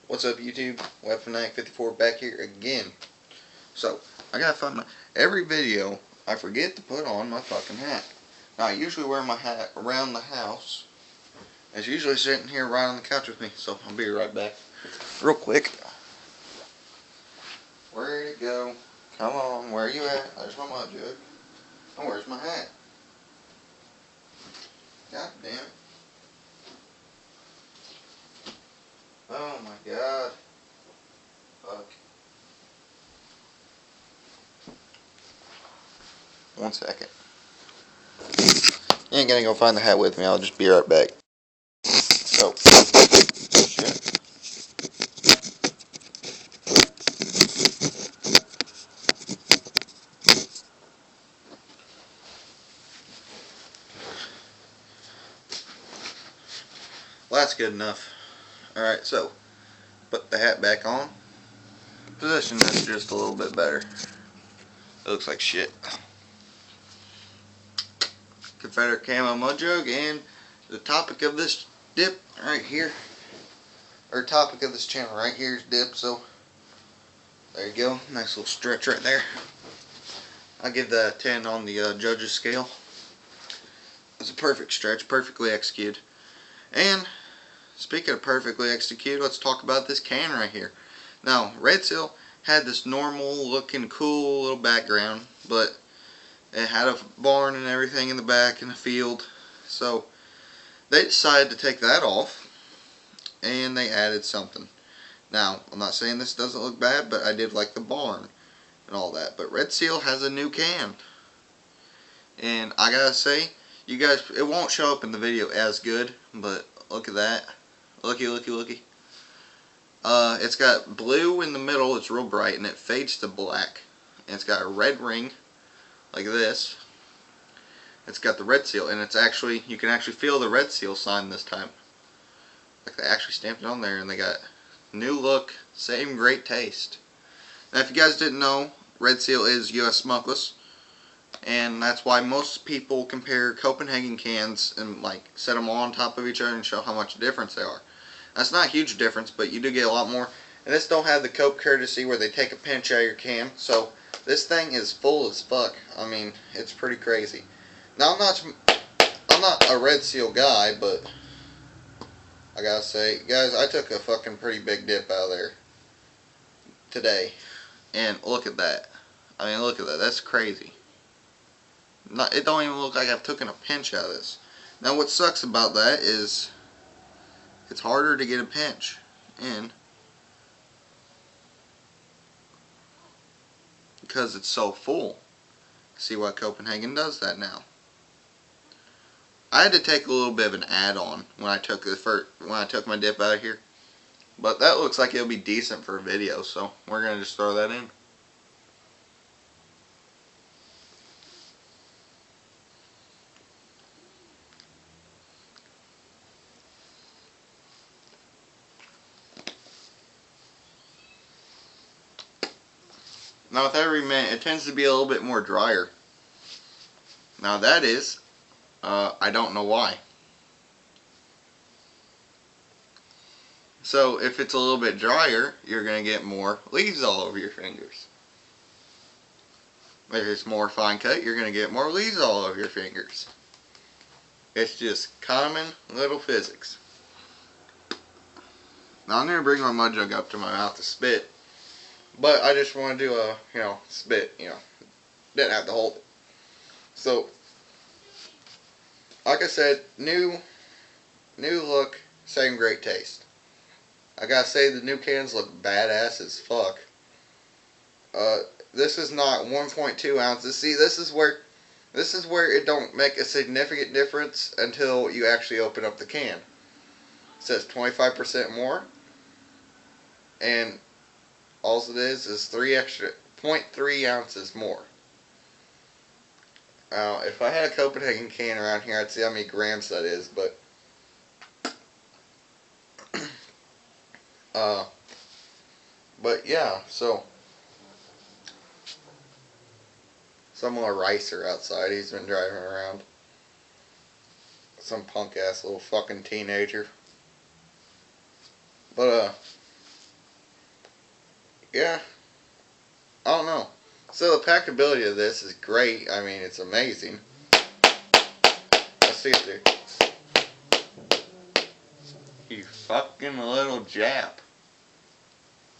What's up, YouTube? Weapon54 back here again. So, I gotta find every video I forget to put on my fucking hat. Now, I usually wear my hat around the house. It's usually sitting here right on the couch with me, so I'll be right back. Real quick. Where'd it go? Come on, where are you at? There's my mud jug. Oh, where's my hat? God damn it. Oh my god. Fuck. 1 second. You ain't gonna go find the hat with me. I'll just be right back. So, shit. Well, that's good enough. Alright, so, put the hat back on. Position this just a little bit better. It looks like shit. Confederate camo mud jug, and the topic of this dip right here, or topic of this channel right here is dip, so there you go. Nice little stretch right there. I'll give that a 10 on the judge's scale. It's a perfect stretch, perfectly executed. And speaking of perfectly executed, let's talk about this can right here. Now, Red Seal had this normal looking cool little background, but it had a barn and everything in the back and a field. So they decided to take that off and they added something. Now, I'm not saying this doesn't look bad, but I did like the barn and all that. But Red Seal has a new can. And I gotta say, you guys, it won't show up in the video as good, but look at that. Looky, looky, looky. It's got blue in the middle, it's real bright, and it fades to black. And it's got a red ring, like this. It's got the Red Seal, and it's actually, you can actually feel the Red Seal sign this time. Like they actually stamped it on there, and they got new look, same great taste. Now, if you guys didn't know, Red Seal is U.S. smokeless, and that's why most people compare Copenhagen cans and like set them all on top of each other and show how much difference they are. That's not a huge difference, but you do get a lot more. And this don't have the Cope courtesy where they take a pinch out of your can, so this thing is full as fuck. I mean, it's pretty crazy. Now, I'm not a Red Seal guy, but I gotta say, guys, I took a fucking pretty big dip out of there today. And look at that. I mean, look at that. That's crazy. It don't even look like I've taken a pinch out of this. Now, what sucks about that is it's harder to get a pinch in because it's so full. See why Copenhagen does that now. I had to take a little bit of an add-on when I took my dip out of here, but that looks like it'll be decent for a video, so we're gonna just throw that in. Now, with every minute, it tends to be a little bit more drier. Now that is, I don't know why. So if it's a little bit drier, you're going to get more leaves all over your fingers. If it's more fine cut, you're going to get more leaves all over your fingers. It's just common little physics. Now I'm going to bring my mud jug up to my mouth to spit. But I just want to do a, spit, Didn't have to hold it. So, like I said, new look, same great taste. I gotta say, the new cans look badass as fuck. This is not 1.2 ounces. See, this is where it don't make a significant difference until you actually open up the can. It says 25% more, and all it is 0.3 ounces more. Now, if I had a Copenhagen can around here, I'd see how many grams that is, but yeah, so some little ricer outside, he's been driving around. Some punk ass little fucking teenager. But So the packability of this is great. I mean, it's amazing. Let's see if there. You fucking little Jap.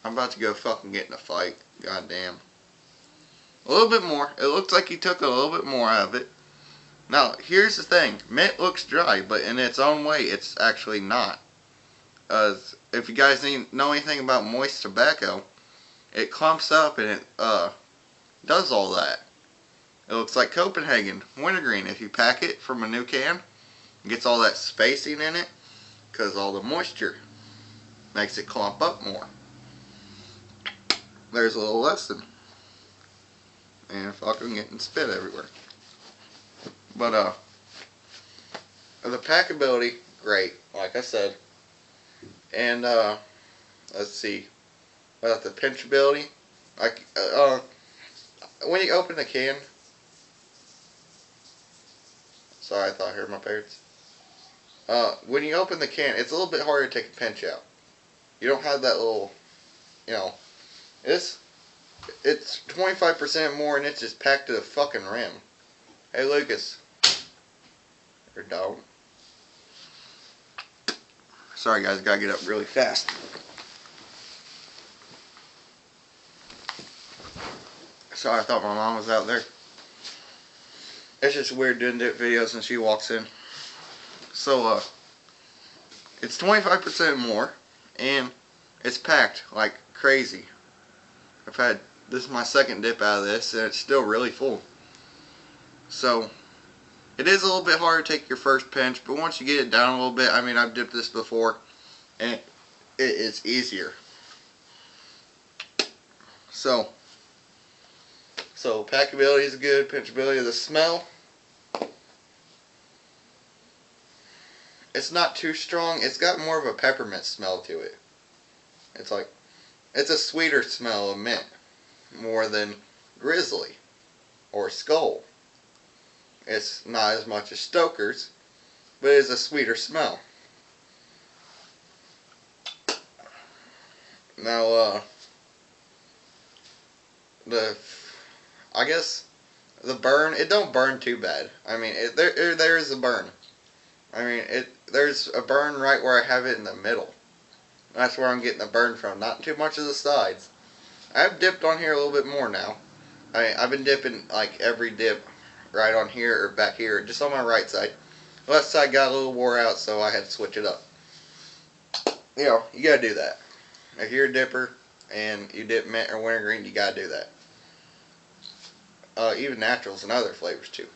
I'm about to go fucking get in a fight. Goddamn. A little bit more. It looks like he took a little bit more out of it. Now, here's the thing. Mint looks dry, but in its own way, it's actually not. If you guys know anything about moist tobacco, it clumps up and it does all that. It looks like Copenhagen wintergreen. If you pack it from a new can, it gets all that spacing in it because all the moisture makes it clump up more. There's a little lesson. And fucking getting spit everywhere. But the packability, great, like I said. And let's see about the pinchability. Like when you open the can, sorry, I thought I heard my parents. When you open the can, it's a little bit harder to take a pinch out. You don't have that little, you know, it's 25% more and it's just packed to the fucking rim. Hey Lucas, your dog. Sorry guys, gotta get up really fast. Sorry, I thought my mom was out there. It's just weird doing dip videos and she walks in. So, it's 25% more, and it's packed like crazy. This is my second dip out of this, and it's still really full. So, it is a little bit hard to take your first pinch, but once you get it down a little bit, I mean, I've dipped this before, and it is easier. So packability is good, pinchability. The smell, it's not too strong. It's got more of a peppermint smell to it. It's a sweeter smell of mint, more than Grizzly or Skull. It's not as much as Stoker's, but it is a sweeter smell. Now, I guess the burn, it don't burn too bad. I mean, there is a burn. I mean, there's a burn right where I have it in the middle. That's where I'm getting the burn from. Not too much of the sides. I've dipped on here a little bit more now. I've been dipping like every dip right on here or back here, just on my right side. Left side got a little wore out, so I had to switch it up. You know, you gotta do that. If you're a dipper and you dip mint or wintergreen, you gotta do that. Even naturals and other flavors too.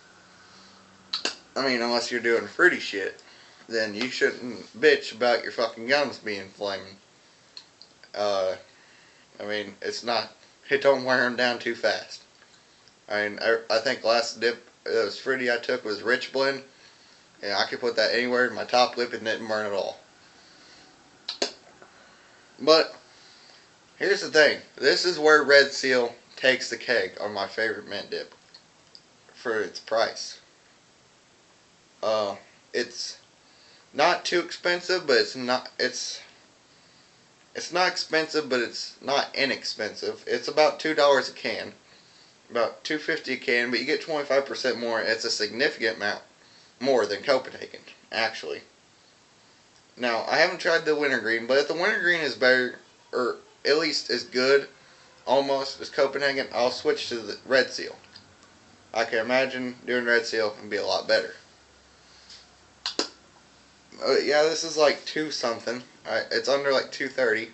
I mean, unless you're doing fruity shit, then you shouldn't bitch about your fucking gums being flaming. I mean, it don't wear them down too fast. I mean, I think last dip that was fruity I took was Rich Blend, and I could put that anywhere in my top lip and it didn't burn at all. But here's the thing. This is where Red Seal takes the cake on my favorite mint dip for its price. It's not too expensive, but it's not expensive, but it's not inexpensive. It's about $2 a can, about $2.50 a can, but you get 25% more. It's a significant amount more than Copenhagen, actually. Now, I haven't tried the wintergreen, but if the wintergreen is better, or at least as good, almost, as Copenhagen, I'll switch to the Red Seal. I can imagine doing Red Seal and be a lot better. Yeah, this is like $2 something. It's under like $2.30.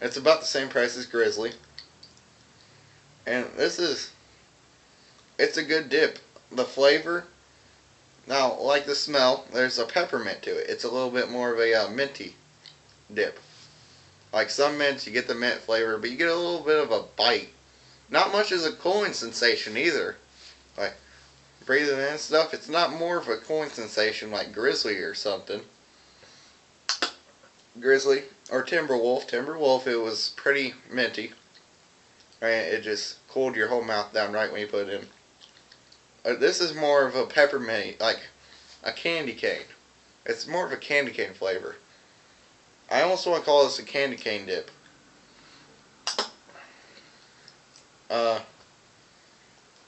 It's about the same price as Grizzly. And it's a good dip. The flavor, now like the smell, there's a peppermint to it. It's a little bit more of a minty dip. Like some mints, you get the mint flavor, but you get a little bit of a bite. Not much as a cooling sensation either. Like breathing in and stuff, it's not more of a cooling sensation like Grizzly or something. Grizzly or Timberwolf. Timberwolf, it was pretty minty. And it just cooled your whole mouth down right when you put it in. This is more of a peppermint, like a candy cane. It's more of a candy cane flavor. I almost want to call this a candy cane dip.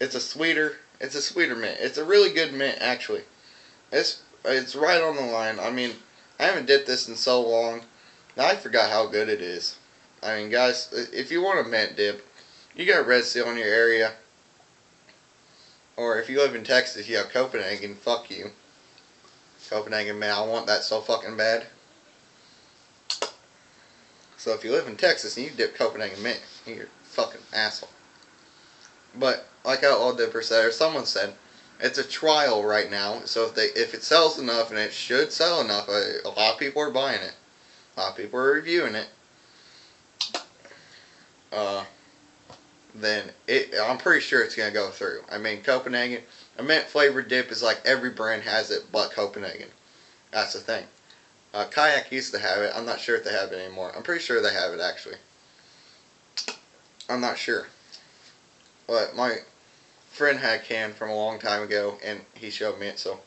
It's a sweeter mint. It's a really good mint, actually. It's right on the line. I mean, I haven't dipped this in so long. Now I forgot how good it is. I mean, guys, if you want a mint dip, you got Red Seal in your area. Or if you live in Texas, you have Copenhagen. Fuck you. Copenhagen, man, I want that so fucking bad. So if you live in Texas and you dip Copenhagen mint, you're a fucking asshole. But like how Old Dipper said, or someone said, it's a trial right now. So if it sells enough, and it should sell enough, a lot of people are buying it. A lot of people are reviewing it. Then I'm pretty sure it's gonna go through. I mean, Copenhagen, a mint flavored dip is like every brand has it, but Copenhagen. That's the thing. Kayak used to have it. I'm not sure if they have it anymore. I'm pretty sure they have it, actually. I'm not sure. But my friend had a can from a long time ago, and he showed me it, so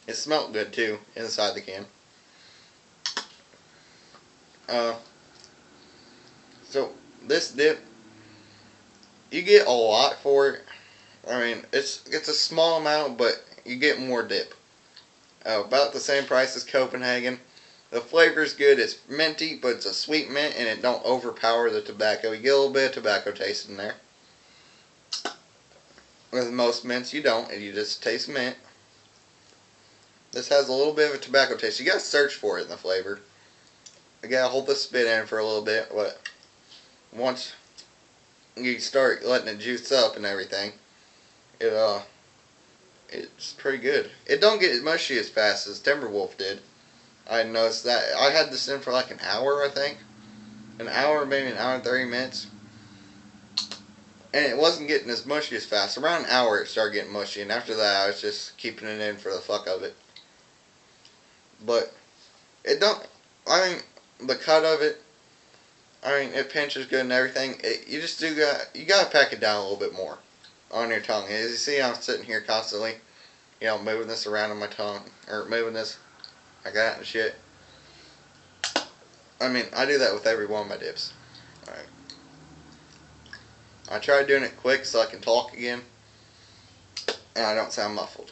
it smelled good too inside the can. So this dip, you get a lot for it. I mean, it's a small amount, but you get more dip. About the same price as Copenhagen. The flavor's good. It's minty, but it's a sweet mint, and it don't overpower the tobacco. You get a little bit of tobacco taste in there. With most mints, you don't, and you just taste mint. This has a little bit of a tobacco taste. You gotta search for it in the flavor. You gotta hold the spit in for a little bit, but once you start letting it juice up and everything, it's pretty good. It don't get mushy as fast as Timberwolf did. I noticed that. I had this in for like an hour, I think. An hour, maybe an hour and 30 minutes. And it wasn't getting as mushy as fast. Around an hour it started getting mushy, and after that I was just keeping it in for the fuck of it. But it don't, I mean, the cut of it, I mean, it pinches good and everything. You gotta pack it down a little bit more on your tongue. As you see, I'm sitting here constantly, moving this around on my tongue, or moving this like that and shit. I mean, I do that with every one of my dips. Alright. I try doing it quick so I can talk again, and I don't sound muffled.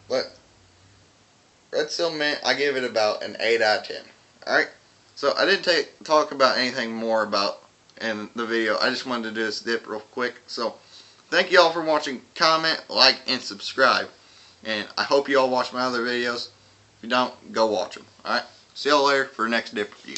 But Red Seal Mint, I give it about an 8 out of 10. Alright? So I didn't talk about anything more about in the video. I just wanted to do this dip real quick. So thank you all for watching. Comment, like, and subscribe. And I hope you all watch my other videos. If you don't, go watch them. Alright? See y'all later for the next dip review.